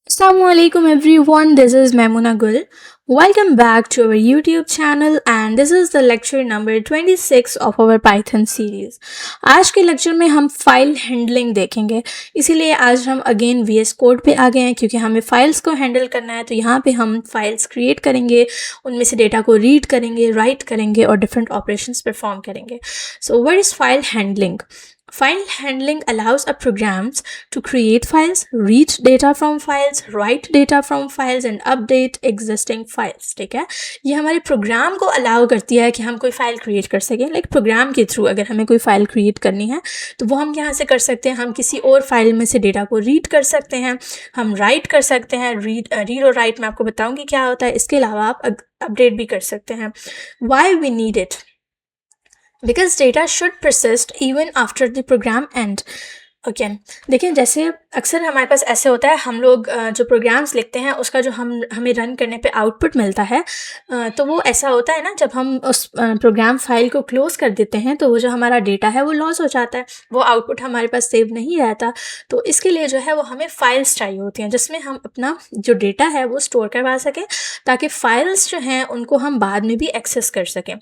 Assalamualaikum everyone, this is Maimuna Gul. Welcome back to our YouTube channel and this is the lecture number 26 of our Python series. आज के lecture में हम file handling देखेंगे, इसीलिए आज हम again VS code पे आ गए हैं क्योंकि हमें फाइल्स को हैंडल करना है। तो यहाँ पे हम फाइल्स क्रिएट करेंगे, उनमें से डेटा को रीड करेंगे, राइट करेंगे और डिफरेंट ऑपरेशंस परफॉर्म करेंगे। So what is file handling? File handling allows a programs to create files, read data from files, write data from files and update existing files। ठीक है, ये हमारे programme को allow करती है कि हम कोई फाइल क्रिएट कर सकें। लाइक प्रोग्राम के थ्रू अगर हमें कोई फाइल क्रिएट करनी है तो वो हम यहाँ से कर सकते हैं। हम किसी और फाइल में से डेटा को रीड कर सकते हैं, हम राइट कर सकते हैं। रीड और राइट मैं आपको बताऊँगी क्या होता है। इसके अलावा आप अपडेट भी कर सकते हैं। Why we need it? Because data should persist even after the program end। Okay देखिए, जैसे अक्सर हमारे पास ऐसे होता है, हम लोग जो प्रोग्राम्स लिखते हैं उसका जो हमें रन करने पे आउटपुट मिलता है, तो वो ऐसा होता है ना, जब हम उस प्रोग्राम फाइल को क्लोज़ कर देते हैं तो वो जो हमारा डेटा है वो लॉस हो जाता है, वो आउटपुट हमारे पास सेव नहीं रहता। तो इसके लिए जो है वो हमें फ़ाइल्स चाहिए होती हैं जिसमें हम अपना जो डेटा है वो स्टोर करवा सकें, ताकि फ़ाइल्स जो हैं उनको हम बाद में भी एक्सेस कर सकें।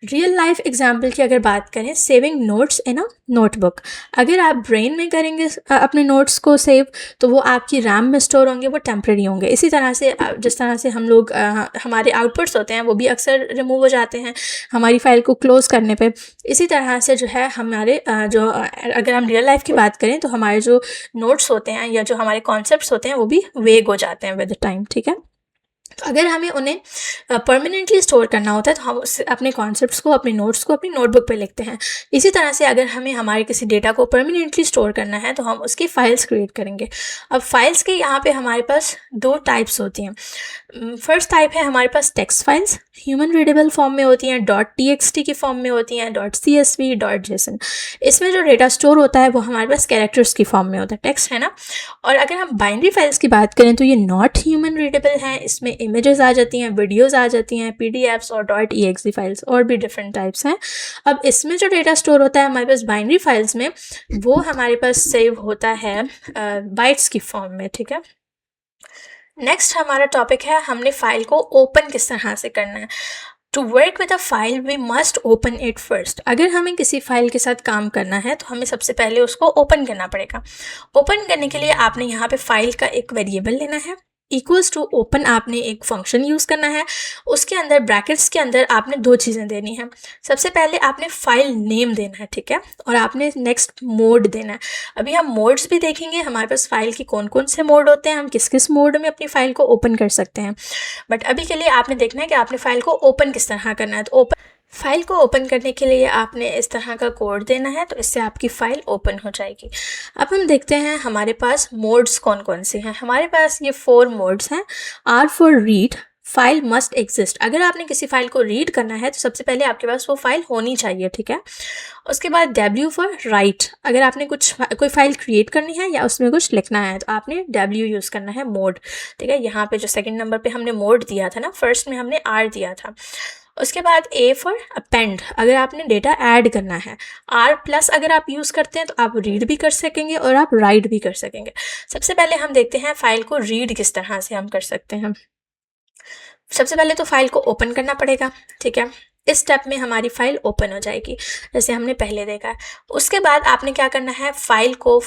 रियल लाइफ एग्जाम्पल की अगर बात करें, saving notes in a notebook. अगर आप ब्रेन में करेंगे अपने नोट्स को सेव तो वो आपकी रैम में स्टोर होंगे, वो टेम्प्रेरी होंगे। इसी तरह से जिस तरह से हम लोग हमारे आउटपुट्स होते हैं वो भी अक्सर रिमूव हो जाते हैं हमारी फ़ाइल को क्लोज़ करने पे। इसी तरह से जो है हमारे अगर हम रियल लाइफ की बात करें तो हमारे जो नोट्स होते हैं या जो हमारे कॉन्सेप्ट्स होते हैं वो भी वेग हो जाते हैं विद टाइम। ठीक है, तो अगर हमें उन्हें परमानेंटली स्टोर करना होता है तो हम अपने कॉन्सेप्ट्स को, अपने नोट्स को अपनी नोटबुक पे लिखते हैं। इसी तरह से अगर हमें हमारे किसी डेटा को परमानेंटली स्टोर करना है तो हम उसकी फ़ाइल्स क्रिएट करेंगे। अब फाइल्स के यहाँ पे हमारे पास दो टाइप्स होती हैं। फर्स्ट टाइप है हमारे पास text files, human readable form में होती हैं, .txt की फॉर्म में होती हैं, .csv, .json। इसमें जो डेटा स्टोर होता है वो हमारे पास कैरेक्टर्स की फॉर्म में होता है, टेक्स्ट है ना। और अगर हम बाइनरी फाइल्स की बात करें तो ये नॉट ह्यूमन रीडेबल हैं, इसमें इमेजेस आ जाती हैं, वीडियोस आ जाती हैं, PDFs और .exe फाइल्स और भी डिफरेंट टाइप्स हैं। अब इसमें जो डेटा स्टोर होता है हमारे पास बाइनरी फाइल्स में, वो हमारे पास सेव होता है बाइट्स की फॉर्म में। ठीक है, नेक्स्ट हमारा टॉपिक है हमने फाइल को ओपन किस तरह से करना है। To work with a file we must open it first. अगर हमें किसी फाइल के साथ काम करना है तो हमें सबसे पहले उसको ओपन करना पड़ेगा। ओपन करने के लिए आपने यहाँ पे फाइल का एक वेरिएबल लेना है, इक्वल्स टू ओपन आपने एक फंक्शन यूज़ करना है, उसके अंदर ब्रैकेट्स के अंदर आपने दो चीज़ें देनी है। सबसे पहले आपने फाइल नेम देना है, ठीक है, और आपने नेक्स्ट मोड देना है। अभी हम मोड्स भी देखेंगे, हमारे पास फाइल के कौन कौन से मोड होते हैं, हम किस किस मोड में अपनी फ़ाइल को ओपन कर सकते हैं। बट अभी के लिए आपने देखना है कि आपने फ़ाइल को ओपन किस तरह करना है। तो फाइल को ओपन करने के लिए आपने इस तरह का कोड देना है, तो इससे आपकी फ़ाइल ओपन हो जाएगी। अब हम देखते हैं हमारे पास मोड्स कौन कौन से हैं। हमारे पास ये 4 मोड्स हैं। R for read, file must exist. अगर आपने किसी फाइल को रीड करना है तो सबसे पहले आपके पास वो फाइल होनी चाहिए, ठीक है। उसके बाद W फॉर राइट, अगर आपने कोई फाइल क्रिएट करनी है या उसमें कुछ लिखना है तो आपने W यूज़ करना है, मोड, ठीक है। यहाँ पे जो सेकंड नंबर पे हमने मोड दिया था ना, फर्स्ट में हमने R दिया था। उसके बाद A फॉर अपेंड, अगर आपने डेटा ऐड करना है। R प्लस अगर आप यूज़ करते हैं तो आप रीड भी कर सकेंगे और आप राइट भी कर सकेंगे। सबसे पहले हम देखते हैं फ़ाइल को रीड किस तरह से हम कर सकते हैं। सबसे पहले तो फाइल को ओपन करना पड़ेगा, ठीक है। इस स्टेप में हमारी फाइल ओपन हो जाएगी जैसे हमने पहले देखा है। उसके बाद आपने क्या करना है, फाइल को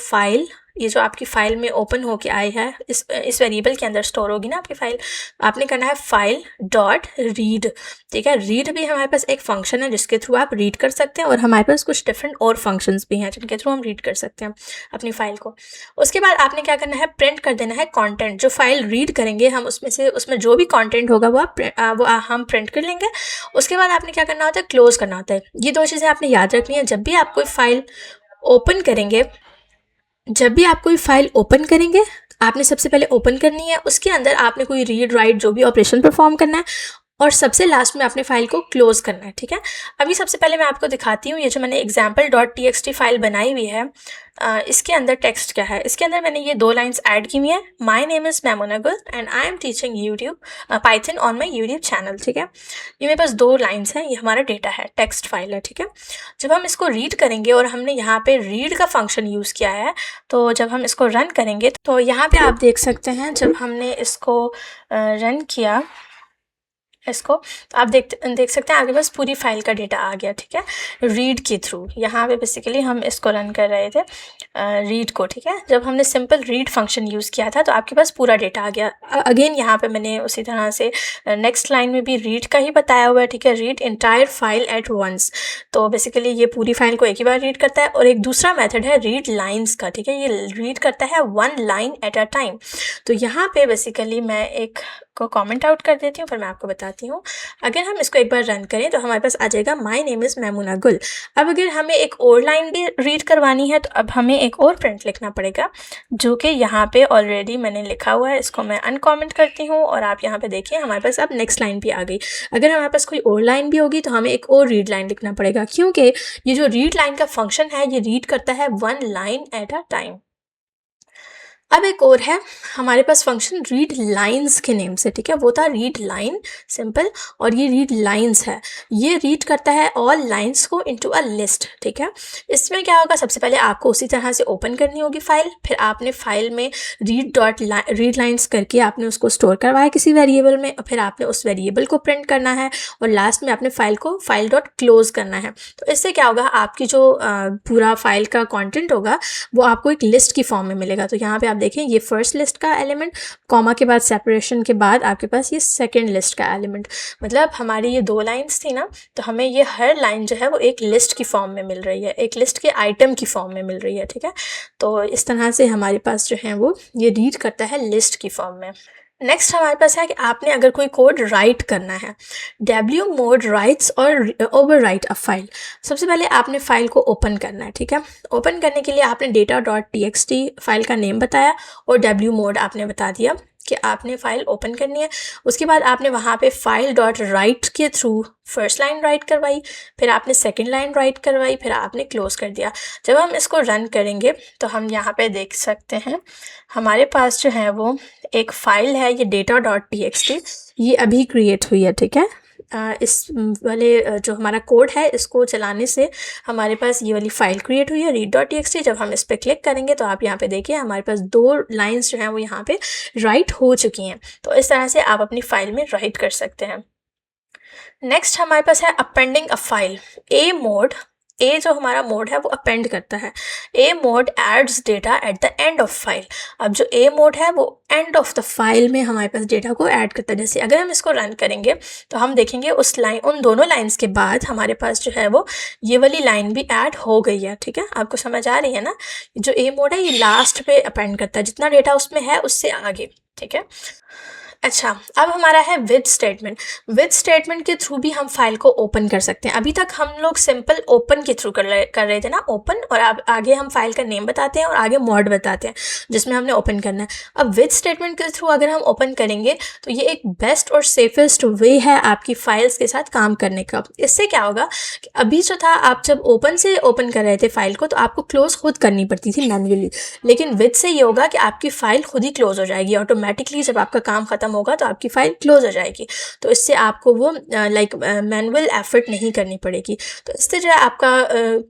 ये जो आपकी फ़ाइल में ओपन होके आई है इस वेरिएबल के अंदर स्टोर होगी ना आपकी फ़ाइल, आपने करना है फाइल डॉट रीड, ठीक है। रीड भी हमारे पास एक फंक्शन है जिसके थ्रू आप रीड कर सकते हैं, और हमारे पास कुछ डिफरेंट और फंक्शंस भी हैं जिनके थ्रू हम रीड कर सकते हैं अपनी फ़ाइल को। उसके बाद आपने क्या करना है, प्रिंट कर देना है कंटेंट। जो फाइल रीड करेंगे हम उसमें जो भी कंटेंट होगा वो हम प्रिंट कर लेंगे। उसके बाद आपने क्या करना होता है, क्लोज़ करना होता है। ये 2 चीज़ें आपने याद रखनी है। जब भी आप कोई फ़ाइल ओपन करेंगे आपने सबसे पहले ओपन करनी है, उसके अंदर आपने कोई रीड राइट जो भी ऑपरेशन परफॉर्म करना है, और सबसे लास्ट में अपने फाइल को क्लोज करना है। ठीक है, अभी सबसे पहले मैं आपको दिखाती हूँ ये जो मैंने example.txt फाइल बनाई हुई है, इसके अंदर टेक्स्ट क्या है। इसके अंदर मैंने ये 2 लाइन्स ऐड की हुई है, माई नेम इज़ मेमोना गुल and I am teaching YouTube Python on my YouTube channel. ठीक है, ये मेरे पास 2 लाइन्स हैं, ये हमारा डेटा है, टेक्स्ट फाइल है। ठीक है, जब हम इसको रीड करेंगे और हमने यहाँ पे रीड का फंक्शन यूज़ किया है, तो जब हम इसको रन करेंगे तो यहाँ पे आप देख सकते हैं जब हमने इसको रन किया इसको, तो आप देख सकते हैं आपके पास पूरी फाइल का डेटा आ गया। ठीक है, रीड के थ्रू यहाँ पे बेसिकली हम इसको रन कर रहे थे रीड को। ठीक है, जब हमने सिंपल रीड फंक्शन यूज़ किया था तो आपके पास पूरा डेटा आ गया। अगेन यहाँ पे मैंने उसी तरह से नेक्स्ट लाइन में भी रीड का ही बताया हुआ है। ठीक है, read entire file at once, तो बेसिकली ये पूरी फाइल को एक ही बार रीड करता है। और एक दूसरा मेथड है रीड लाइन्स का। ठीक है, ये रीड करता है 1 लाइन एट अ टाइम। तो यहाँ पे बेसिकली मैं एक को कमेंट आउट कर देती हूँ, फिर मैं आपको बताती हूँ। अगर हम इसको एक बार रन करें तो हमारे पास आ जाएगा माई नेम इज़ मेमोना गुल। अब अगर हमें एक और लाइन भी रीड करवानी है तो अब हमें एक और प्रिंट लिखना पड़ेगा, जो कि यहाँ पे ऑलरेडी मैंने लिखा हुआ है। इसको मैं अनकॉमेंट करती हूँ और आप यहाँ पे देखिए हमारे पास अब नेक्स्ट लाइन भी आ गई। अगर हमारे पास कोई और लाइन भी होगी तो हमें एक और रीड लाइन लिखना पड़ेगा, क्योंकि ये जो रीड लाइन का फंक्शन है ये रीड करता है 1 लाइन एट अ टाइम। अब एक और है हमारे पास फंक्शन रीड लाइंस के नेम से। ठीक है, वो था रीड लाइन सिंपल, और ये रीड लाइंस है, ये रीड करता है ऑल लाइंस को इनटू अ लिस्ट। ठीक है, इसमें क्या होगा, सबसे पहले आपको उसी तरह से ओपन करनी होगी फाइल, फिर आपने फाइल में रीड लाइंस करके आपने उसको स्टोर करवाया किसी वेरिएबल में, और फिर आपने उस वेरिएबल को प्रिंट करना है, और लास्ट में आपने फाइल को फाइल डॉट क्लोज करना है। तो इससे क्या होगा, आपकी जो पूरा फाइल का कॉन्टेंट होगा वो आपको एक लिस्ट की फॉर्म में मिलेगा। तो यहाँ पे आप देखें ये फर्स्ट लिस्ट का एलिमेंट, कॉमा के बाद सेपरेशन के बाद आपके पास ये सेकंड लिस्ट का एलिमेंट। मतलब हमारी ये 2 लाइंस थी ना, तो हमें ये हर लाइन जो है वो एक लिस्ट की फॉर्म में मिल रही है, एक लिस्ट के आइटम की फॉर्म में मिल रही है। ठीक है, तो इस तरह से हमारे पास जो है वो ये रीड करता है लिस्ट की फॉर्म में। नेक्स्ट हमारे पास है कि आपने अगर कोई कोड राइट करना है, डब्ल्यू मोड राइट्स और ओवर राइट अ फाइल। सबसे पहले आपने फाइल को ओपन करना है। ठीक है, ओपन करने के लिए आपने data.txt फाइल का नेम बताया और डब्ल्यू मोड आपने बता दिया कि आपने फाइल ओपन करनी है। उसके बाद आपने वहाँ पे फाइल डॉट राइट के थ्रू फर्स्ट लाइन राइट करवाई, फिर आपने सेकंड लाइन राइट करवाई, फिर आपने क्लोज कर दिया। जब हम इसको रन करेंगे तो हम यहाँ पे देख सकते हैं हमारे पास जो है वो एक फ़ाइल है, ये data.txt, ये अभी क्रिएट हुई है। ठीक है, इस वाले जो हमारा कोड है इसको चलाने से हमारे पास ये वाली फ़ाइल क्रिएट हुई है read.txt। जब हम इस पर क्लिक करेंगे तो आप यहाँ पे देखिए हमारे पास 2 लाइंस जो हैं वो यहाँ पे राइट हो चुकी हैं। तो इस तरह से आप अपनी फ़ाइल में राइट कर सकते हैं। नेक्स्ट हमारे पास है appending a file. A mode, A जो हमारा मोड है वो अपेंड करता है। A mode adds data at the end of file. अब जो ए मोड है वो एंड ऑफ द फाइल में हमारे पास डेटा को ऐड करता है। जैसे अगर हम इसको रन करेंगे तो हम देखेंगे उन दोनों लाइंस के बाद हमारे पास जो है वो ये वाली लाइन भी ऐड हो गई है। ठीक है, आपको समझ आ रही है ना, जो ए मोड है ये लास्ट पे अपेंड करता है, जितना डेटा उसमें है उससे आगे। ठीक है, अच्छा, अब हमारा है विद स्टेटमेंट। विद स्टेटमेंट के थ्रू भी हम फाइल को ओपन कर सकते हैं। अभी तक हम लोग सिंपल ओपन के थ्रू कर रहे थे ना, ओपन, और अब आगे हम फाइल का नेम बताते हैं और आगे मॉड बताते हैं जिसमें हमने ओपन करना है। अब विद स्टेटमेंट के थ्रू अगर हम ओपन करेंगे तो ये एक बेस्ट और सेफेस्ट वे है आपकी फाइल्स के साथ काम करने का। इससे क्या होगा कि अभी जो था आप जब ओपन से ओपन कर रहे थे फाइल को तो आपको क्लोज खुद करनी पड़ती थी मैन्युअली, लेकिन विद से ये होगा कि आपकी फाइल खुद ही क्लोज हो जाएगी ऑटोमेटिकली। जब आपका काम खत्म होगा तो आपकी फाइल क्लोज हो जाएगी, तो इससे आपको वो मैनुअल एफर्ट नहीं करनी पड़ेगी। तो इससे जो है आपका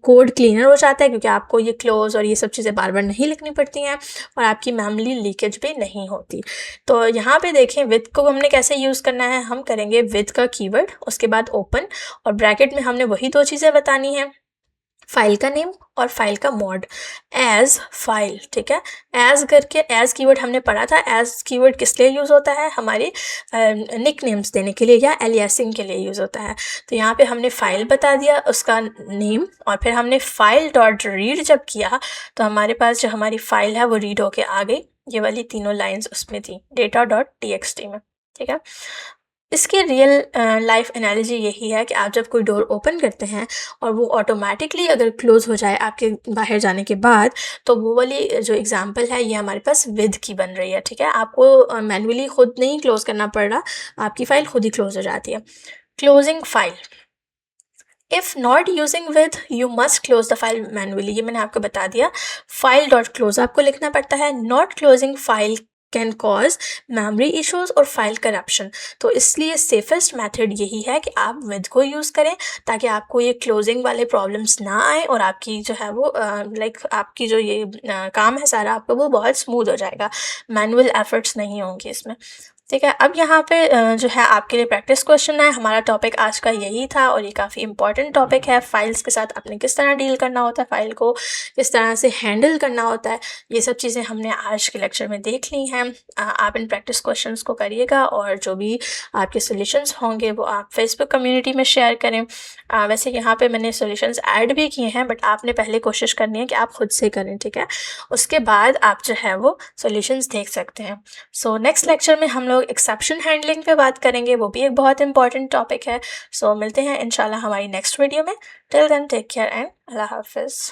कोड क्लीनर हो जाता है, क्योंकि आपको ये क्लोज और ये सब चीज़ें बार बार नहीं लिखनी पड़ती हैं और आपकी मेमोरी लीकेज भी नहीं होती। तो यहाँ पे देखें विद को हमने कैसे यूज़ करना है। हम करेंगे विद का कीवर्ड, उसके बाद ओपन, और ब्रैकेट में हमने वही 2 चीज़ें बतानी है, फाइल का नेम और फाइल का मोड, एज फाइल। ठीक है, एज करके, एज कीवर्ड हमने पढ़ा था। एज कीवर्ड किस लिए यूज़ होता है, हमारी निक नेम्स देने के लिए या एलियासिंग के लिए यूज़ होता है। तो यहाँ पे हमने फाइल बता दिया, उसका नेम, और फिर हमने फाइल डॉट रीड जब किया तो हमारे पास जो हमारी फाइल है वो रीड होके आ गई। ये वाली तीनों लाइन्स उसमें थी data.txt में। ठीक है, इसके रियल लाइफ एनालॉजी यही है कि आप जब कोई डोर ओपन करते हैं और वो ऑटोमेटिकली अगर क्लोज़ हो जाए आपके बाहर जाने के बाद, तो वो वाली जो एग्ज़ाम्पल है ये हमारे पास विद की बन रही है, ठीक है? आपको मैनुअली खुद नहीं क्लोज़ करना पड़ रहा, आपकी फ़ाइल खुद ही क्लोज़ हो जाती है। Closing file, if not using with you must close the file manually, ये मैंने आपको बता दिया। फाइल डॉट क्लोज आपको लिखना पड़ता है। Not closing file can cause memory issues और फाइल करप्शन, तो इसलिए सेफेस्ट मेथड यही है कि आप विद को यूज़ करें ताकि आपको ये क्लोजिंग वाले प्रॉब्लम्स ना आए और आपकी जो है वो आपकी जो ये काम है सारा आपका वो बहुत स्मूथ हो जाएगा, मैनुअल एफर्ट्स नहीं होंगे इसमें। ठीक है, अब यहाँ पे जो है आपके लिए प्रैक्टिस क्वेश्चन है। हमारा टॉपिक आज का यही था और ये काफ़ी इंपॉर्टेंट टॉपिक है। फाइल्स के साथ आपने किस तरह डील करना होता है, फाइल को किस तरह से हैंडल करना होता है, ये सब चीज़ें हमने आज के लेक्चर में देख ली हैं। आप इन प्रैक्टिस क्वेश्चंस को करिएगा और जो भी आपके सॉल्यूशंस होंगे वो आप फेसबुक कम्युनिटी में शेयर करें। वैसे यहाँ पे मैंने सॉल्यूशंस ऐड भी किए हैं, बट आपने पहले कोशिश करनी है कि आप खुद से करें, ठीक है? उसके बाद आप जो है वो सॉल्यूशंस देख सकते हैं। सो नेक्स्ट लेक्चर में हम लोग एक्सेप्शन हैंडलिंग पे बात करेंगे, वो भी एक बहुत इंपॉर्टेंट टॉपिक है। सो मिलते हैं इंशाल्लाह हमारी नेक्स्ट वीडियो में। Till then take care and अल्लाह हाफिज़।